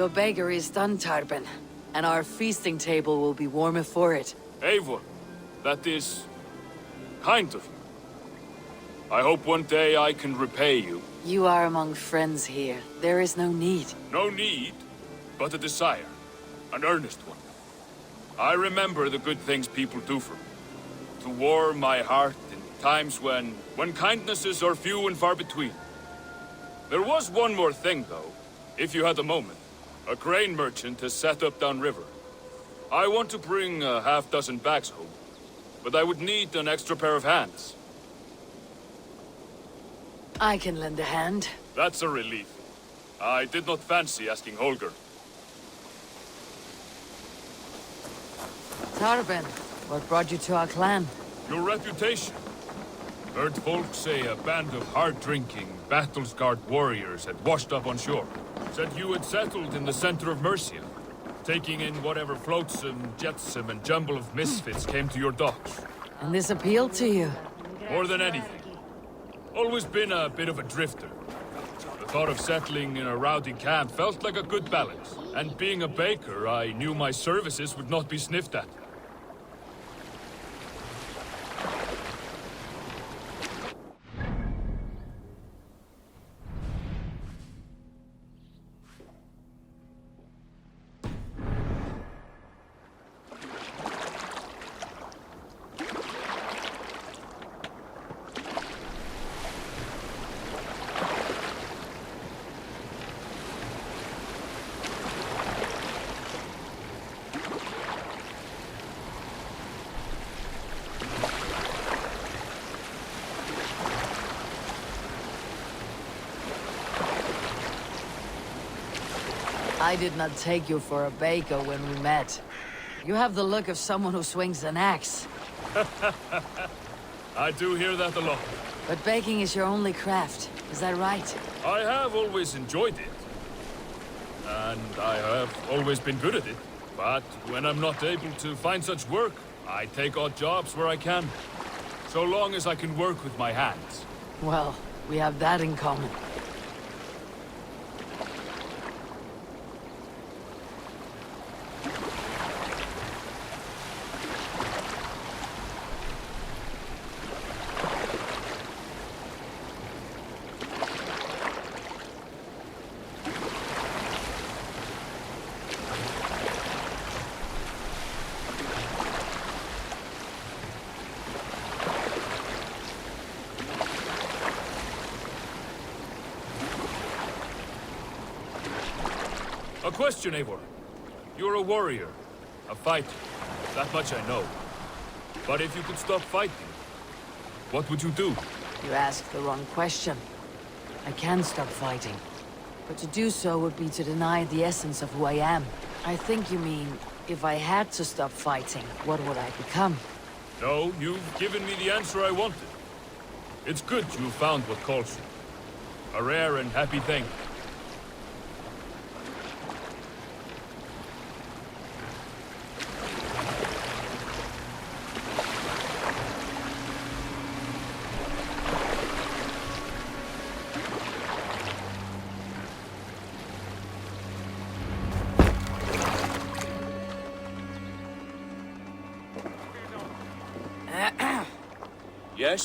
Your bakery is done, Tarben, and our feasting table will be warmer for it. Eivor, that is kind of you. I hope one day I can repay you. You are among friends here. There is no need. No need, but a desire. An earnest one. I remember the good things people do for me. To warm my heart in times when kindnesses are few and far between. There was one more thing, though, if you had a moment. A grain merchant has set up downriver. I want to bring a half-dozen bags home, but I would need an extra pair of hands. I can lend a hand. That's a relief. I did not fancy asking Holger. Tarben, what brought you to our clan? Your reputation. Heard folks say a band of hard-drinking, battle-scarred warriors had washed up on shore. Said you had settled in the center of Mercia, taking in whatever flotsam, jetsam, and jumble of misfits came to your docks. And this appealed to you? More than anything. Always been a bit of a drifter. The thought of settling in a rowdy camp felt like a good balance. And being a baker, I knew my services would not be sniffed at. I did not take you for a baker when we met. You have the look of someone who swings an axe. I do hear that a lot. But baking is your only craft, is that right? I have always enjoyed it. And I have always been good at it. But when I'm not able to find such work, I take odd jobs where I can. So long as I can work with my hands. Well, we have that in common. A question, Eivor. You're a warrior, a fighter. That much I know. But if you could stop fighting, what would you do? You asked the wrong question. I can stop fighting. But to do so would be to deny the essence of who I am. I think you mean, if I had to stop fighting, what would I become? No, you've given me the answer I wanted. It's good you found what calls you. A rare and happy thing.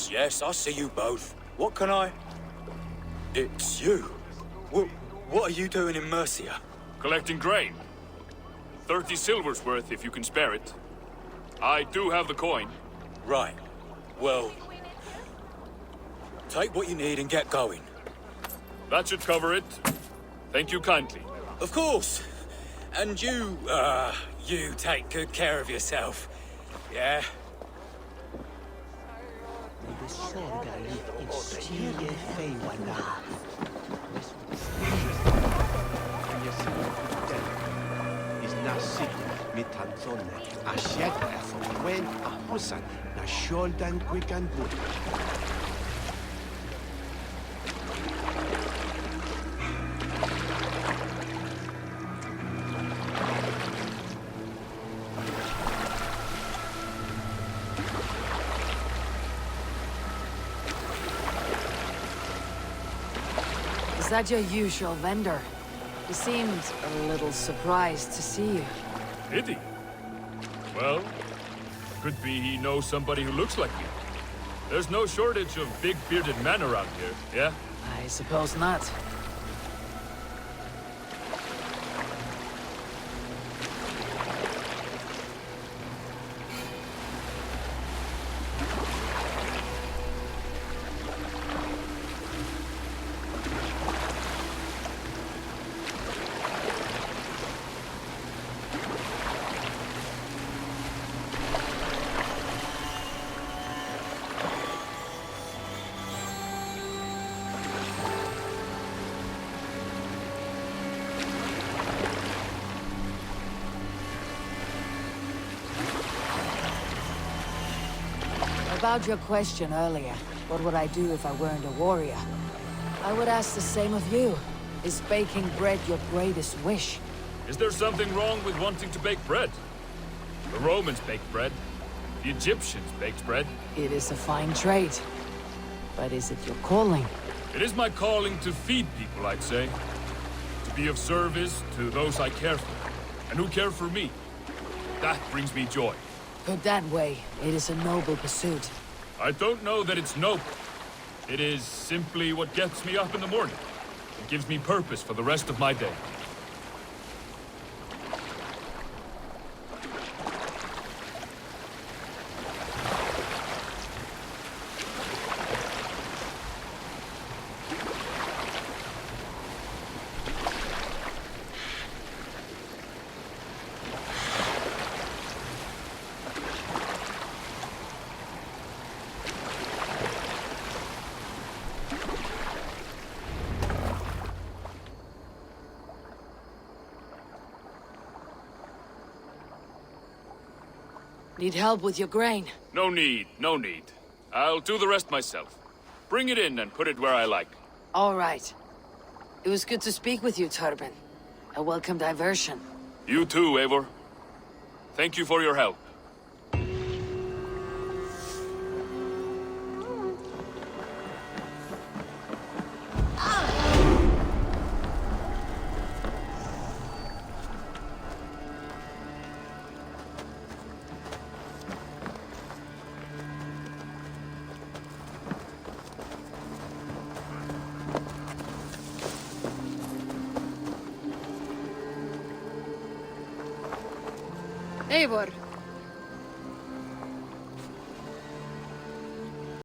Yes, I see you both. What can I... It's you. What are you doing in Mercia? Collecting grain. 30 silver's worth if you can spare it. I do have the coin. Right. Well... take what you need and get going. That should cover it. Thank you kindly. Of course. And you take good care of yourself. Yeah? Is that your usual vendor? He seemed a little surprised to see you. Did he? Well, could be he knows somebody who looks like you. There's no shortage of big bearded men around here, yeah? I suppose not. About your question earlier, what would I do if I weren't a warrior? I would ask the same of you. Is baking bread your greatest wish? Is there something wrong with wanting to bake bread? The Romans baked bread. The Egyptians baked bread. It is a fine trade. But is it your calling? It is my calling to feed people, I'd say. To be of service to those I care for, and who care for me. That brings me joy. Put that way, it is a noble pursuit. I don't know that it's noble. It is simply what gets me up in the morning. It gives me purpose for the rest of my day. Need help with your grain? No need, no need. I'll do the rest myself. Bring it in and put it where I like. All right. It was good to speak with you, Turbin. A welcome diversion. You too, Eivor. Thank you for your help. Eivor,